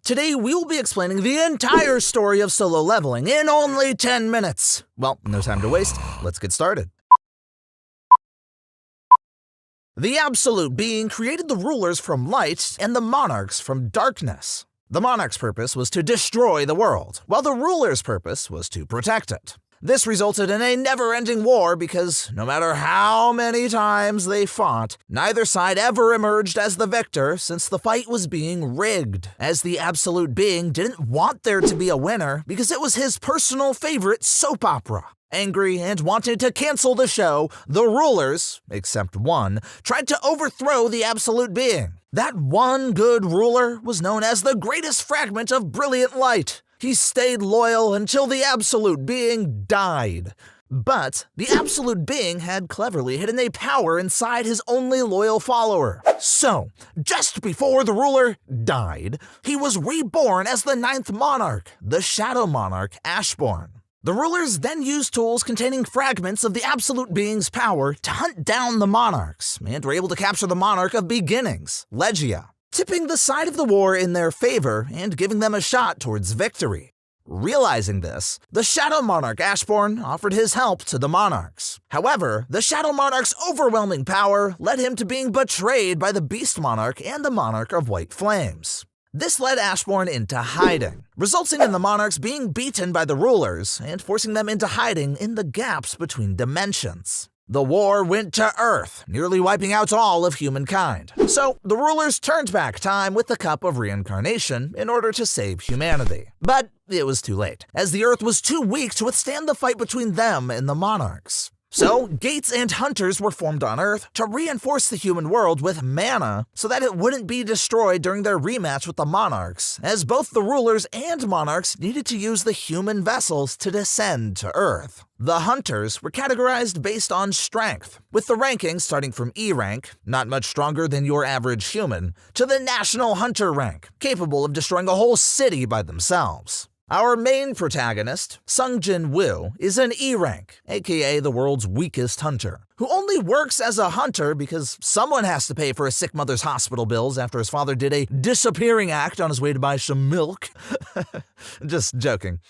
Today we will be explaining the entire story of solo leveling in only 10 minutes. Well, no time to waste, let's get started. The Absolute Being created the rulers from light and the monarchs from darkness. The monarch's purpose was to destroy the world, while the ruler's purpose was to protect it. This resulted in a never-ending war because no matter how many times they fought, neither side ever emerged as the victor since the fight was being rigged, as the Absolute Being didn't want there to be a winner because it was his personal favorite soap opera. Angry and wanting to cancel the show, the rulers, except one, tried to overthrow the Absolute Being. That one good ruler was known as the greatest fragment of brilliant light. He stayed loyal until the Absolute Being died. But the Absolute Being had cleverly hidden a power inside his only loyal follower. So, just before the ruler died, he was reborn as the 9th monarch, the Shadow Monarch Ashbourne. The rulers then used tools containing fragments of the Absolute Being's power to hunt down the monarchs, and were able to capture the monarch of beginnings, Legia, tipping the side of the war in their favor and giving them a shot towards victory. Realizing this, the Shadow Monarch Ashbourne offered his help to the monarchs. However, the Shadow Monarch's overwhelming power led him to being betrayed by the Beast Monarch and the Monarch of White Flames. This led Ashbourne into hiding, resulting in the monarchs being beaten by the rulers and forcing them into hiding in the gaps between dimensions. The war went to Earth, nearly wiping out all of humankind. So, the rulers turned back time with the Cup of Reincarnation in order to save humanity. But it was too late, as the Earth was too weak to withstand the fight between them and the monarchs. So, gates and hunters were formed on Earth to reinforce the human world with mana so that it wouldn't be destroyed during their rematch with the monarchs, as both the rulers and monarchs needed to use the human vessels to descend to Earth. The hunters were categorized based on strength, with the rankings starting from E rank, not much stronger than your average human, to the National Hunter rank, capable of destroying a whole city by themselves. Our main protagonist, Sung Jin Woo, is an E rank, aka the world's weakest hunter, who only works as a hunter because someone has to pay for his sick mother's hospital bills after his father did a disappearing act on his way to buy some milk. Just joking.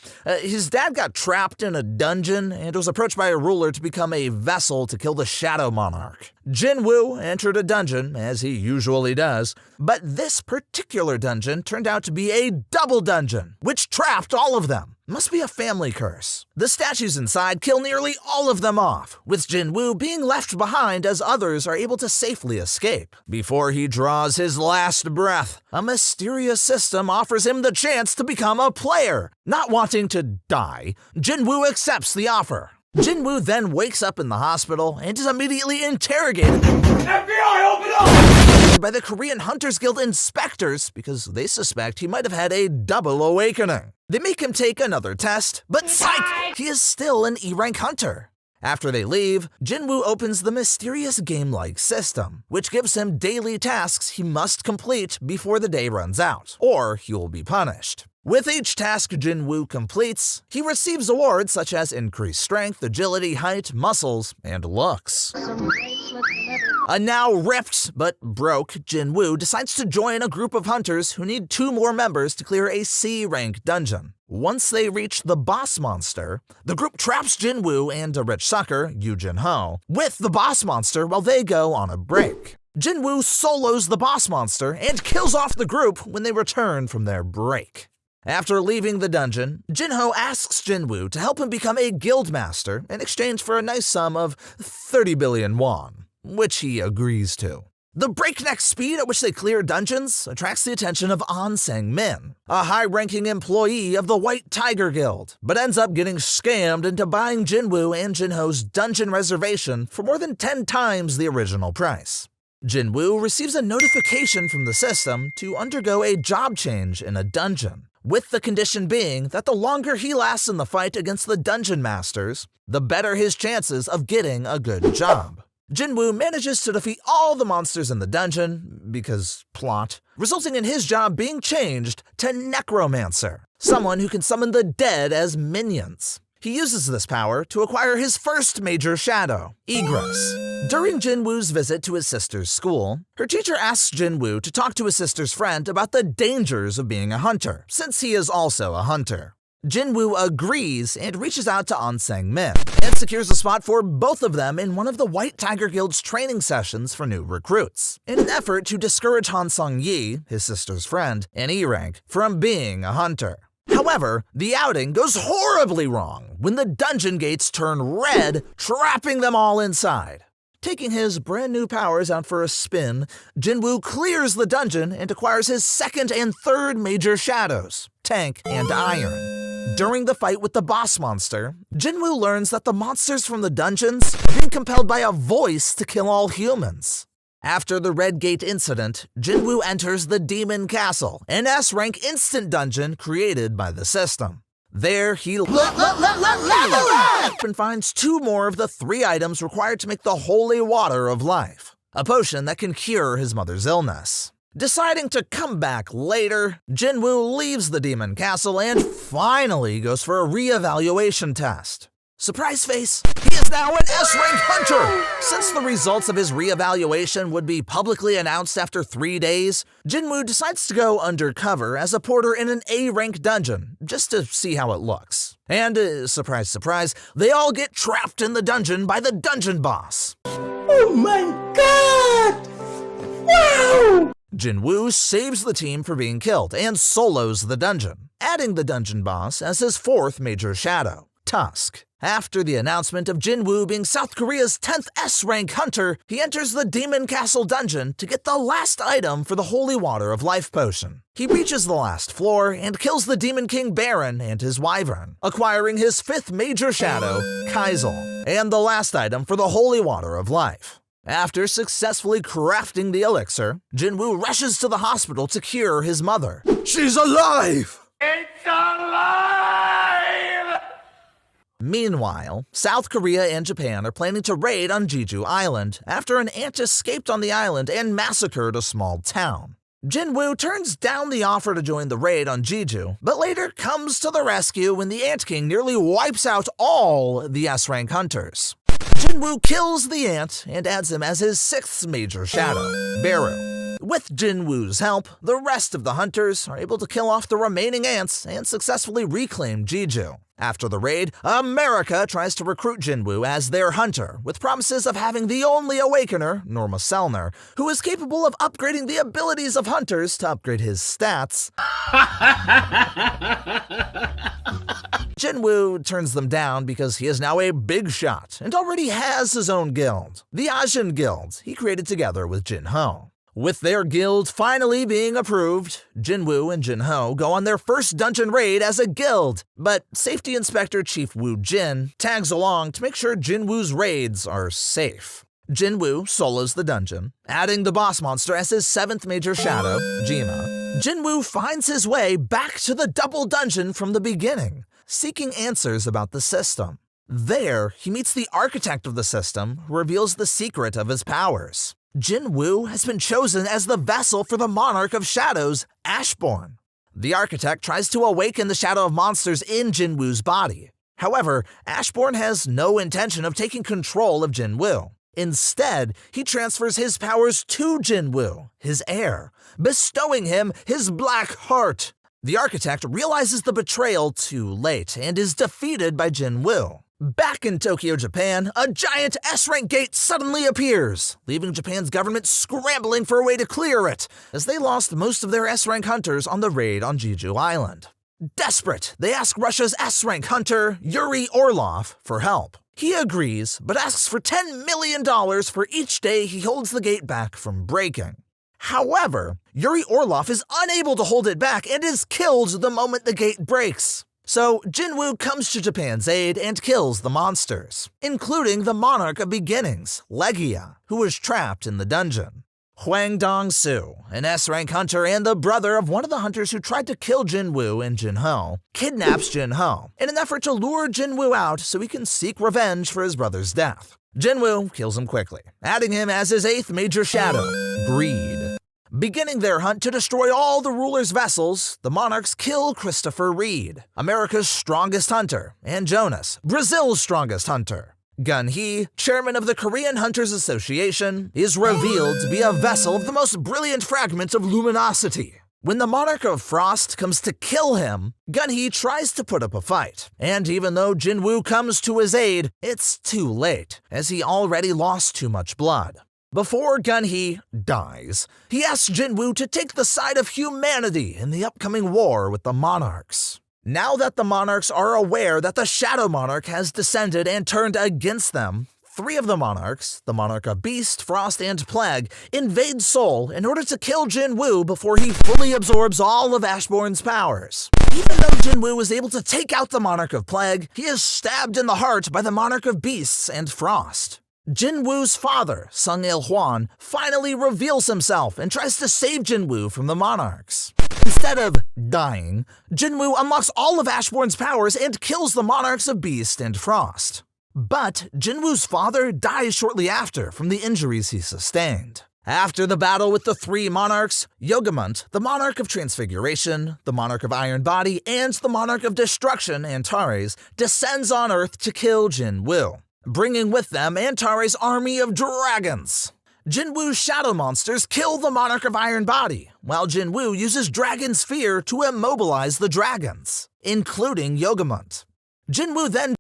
His dad got trapped in a dungeon and was approached by a ruler to become a vessel to kill the Shadow Monarch. Jin Woo entered a dungeon, as he usually does, but this particular dungeon turned out to be a double dungeon, which trapped all of them. Must be a family curse. The statues inside kill nearly all of them off, with Jin Woo being left behind as others are able to safely escape. Before he draws his last breath, a mysterious system offers him the chance to become a player. Not wanting to die, Jin Woo accepts the offer. Jin Woo then wakes up in the hospital and is immediately interrogated FBI, open up! by the Korean Hunters Guild inspectors because they suspect he might have had a double awakening. They make him take another test, but psych! He is still an E-rank hunter. After they leave, Jin Woo opens the mysterious game-like system, which gives him daily tasks he must complete before the day runs out, or he will be punished. With each task Jin Woo completes, he receives awards such as increased strength, agility, height, muscles, and looks. A now ripped but broke Jin Woo decides to join a group of hunters who need 2 more members to clear a C-rank dungeon. Once they reach the boss monster, the group traps Jin Woo and a rich sucker, Yoo Jin Ho, with the boss monster while they go on a break. Jin Woo solos the boss monster and kills off the group when they return from their break. After leaving the dungeon, Jin Ho asks Jin Woo to help him become a guild master in exchange for a nice sum of 30 billion won, which he agrees to. The breakneck speed at which they clear dungeons attracts the attention of An Sang-min, a high-ranking employee of the White Tiger Guild, but ends up getting scammed into buying Jin Woo and Jin Ho's dungeon reservation for more than 10 times the original price. Jin Woo receives a notification from the system to undergo a job change in a dungeon, with the condition being that the longer he lasts in the fight against the dungeon masters, the better his chances of getting a good job. Jin Woo manages to defeat all the monsters in the dungeon, because plot, resulting in his job being changed to Necromancer, someone who can summon the dead as minions. He uses this power to acquire his first major shadow, Egress. During Jinwoo's visit to his sister's school, her teacher asks Jinwoo to talk to his sister's friend about the dangers of being a hunter, since he is also a hunter. Jinwoo agrees and reaches out to An Sang-min and secures a spot for both of them in one of the White Tiger Guild's training sessions for new recruits, in an effort to discourage Han Sung-yi, his sister's friend, and E-Rank from being a hunter. However, the outing goes horribly wrong when the dungeon gates turn red, trapping them all inside. Taking his brand new powers out for a spin, Jinwoo clears the dungeon and acquires his second and third major shadows, Tank and Iron. During the fight with the boss monster, Jinwoo learns that the monsters from the dungeons are being compelled by a voice to kill all humans. After the Red Gate incident, Jinwoo enters the Demon Castle, an S-rank instant dungeon created by the system. There, he level up and finds 2 more of the 3 items required to make the Holy Water of Life, a potion that can cure his mother's illness. Deciding to come back later, Jinwoo leaves the Demon Castle and finally goes for a re-evaluation test. Surprise face, he is now an S-rank hunter! Since the results of his re-evaluation would be publicly announced after 3 days, Jinwoo decides to go undercover as a porter in an A-rank dungeon, just to see how it looks. And, surprise, surprise, they all get trapped in the dungeon by the dungeon boss. Oh my god! Wow! Jinwoo saves the team from being killed and solos the dungeon, adding the dungeon boss as his 4th major shadow, Tusk. After the announcement of Jinwoo being South Korea's 10th S-rank hunter, he enters the Demon Castle dungeon to get the last item for the Holy Water of Life potion. He reaches the last floor and kills the Demon King Baron and his wyvern, acquiring his 5th major shadow, Kaisel, and the last item for the Holy Water of Life. After successfully crafting the elixir, Jinwoo rushes to the hospital to cure his mother. She's alive! It's alive! Meanwhile, South Korea and Japan are planning to raid on Jeju Island after an ant escaped on the island and massacred a small town. Jinwoo turns down the offer to join the raid on Jeju, but later comes to the rescue when the Ant King nearly wipes out all the S-rank hunters. Jinwoo kills the ant and adds him as his 6th major shadow, Beru. With Jinwoo's help, the rest of the hunters are able to kill off the remaining ants and successfully reclaim Jeju. After the raid, America tries to recruit Jinwoo as their hunter, with promises of having the only Awakener, Norma Selner, who is capable of upgrading the abilities of hunters to upgrade his stats. Jinwoo turns them down because he is now a big shot and already has his own guild, the Ajin Guild he created together with Jin-ho. With their guild finally being approved, Jinwoo and Jin-ho go on their first dungeon raid as a guild, but Safety Inspector Chief Woo Jin tags along to make sure Jinwoo's raids are safe. Jinwoo solos the dungeon, adding the boss monster as his 7th major shadow, Jima. Jinwoo finds his way back to the double dungeon from the beginning, seeking answers about the system. There, he meets the architect of the system, who reveals the secret of his powers. Jinwoo has been chosen as the vessel for the Monarch of Shadows, Ashbourne. The architect tries to awaken the shadow of monsters in Jinwoo's body. However, Ashbourne has no intention of taking control of Jinwoo. Instead, he transfers his powers to Jinwoo, his heir, bestowing him his black heart. The architect realizes the betrayal too late and is defeated by Jinwoo. Back in Tokyo, Japan, a giant S-rank gate suddenly appears, leaving Japan's government scrambling for a way to clear it, as they lost most of their S-rank hunters on the raid on Jeju Island. Desperate, they ask Russia's S-rank hunter, Yuri Orlov, for help. He agrees, but asks for $10 million for each day he holds the gate back from breaking. However, Yuri Orlov is unable to hold it back and is killed the moment the gate breaks. So Jinwoo comes to Japan's aid and kills the monsters, including the Monarch of Beginnings, Legia, who was trapped in the dungeon. Hwang Dong-soo, an S-rank hunter and the brother of one of the hunters who tried to kill Jinwoo and Jin-ho, kidnaps Jin-ho in an effort to lure Jinwoo out so he can seek revenge for his brother's death. Jinwoo kills him quickly, adding him as his 8th major shadow, Greed. Beginning their hunt to destroy all the rulers' vessels, the monarchs kill Christopher Reed, America's strongest hunter, and Jonas, Brazil's strongest hunter. Gun Hee, chairman of the Korean Hunters Association, is revealed to be a vessel of the most brilliant fragment of luminosity. When the Monarch of Frost comes to kill him, Gun Hee tries to put up a fight, and even though Jinwoo comes to his aid, it's too late, as he already lost too much blood. Before Gun Hee dies, he asks Jinwoo to take the side of humanity in the upcoming war with the monarchs. Now that the monarchs are aware that the Shadow Monarch has descended and turned against them, 3 of the monarchs, the Monarch of Beast, Frost, and Plague, invade Seoul in order to kill Jinwoo before he fully absorbs all of Ashbourne's powers. Even though Jinwoo is able to take out the Monarch of Plague, he is stabbed in the heart by the Monarch of Beasts and Frost. Jinwoo's father, Sung Il-hwan, finally reveals himself and tries to save Jinwoo from the monarchs. Instead of dying, Jinwoo unlocks all of Ashbourne's powers and kills the monarchs of Beast and Frost. But Jinwoo's father dies shortly after from the injuries he sustained. After the battle with the 3 monarchs, Yogamont, the Monarch of Transfiguration, the Monarch of Iron Body, and the Monarch of Destruction, Antares, descends on Earth to kill Jinwoo, bringing with them Antares' army of dragons. Jinwoo's shadow monsters kill the Monarch of Iron Body, while Jinwoo uses Dragon Sphere to immobilize the dragons, including Yogamont. Jinwoo then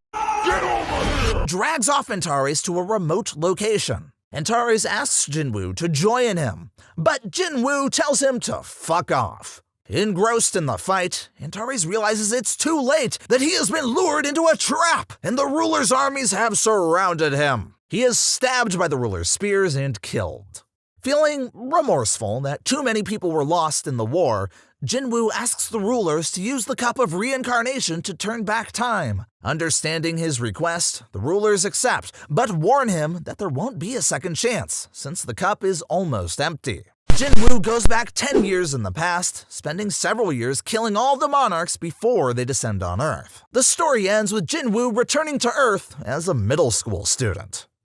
drags off Antares to a remote location. Antares asks Jinwoo to join him, but Jinwoo tells him to fuck off. Engrossed in the fight, Antares realizes it's too late, that he has been lured into a trap, and the ruler's armies have surrounded him. He is stabbed by the ruler's spears and killed. Feeling remorseful that too many people were lost in the war, Jinwoo asks the rulers to use the Cup of Reincarnation to turn back time. Understanding his request, the rulers accept, but warn him that there won't be a second chance, since the cup is almost empty. Jinwoo goes back 10 years in the past, spending several years killing all the monarchs before they descend on Earth. The story ends with Jinwoo returning to Earth as a middle school student.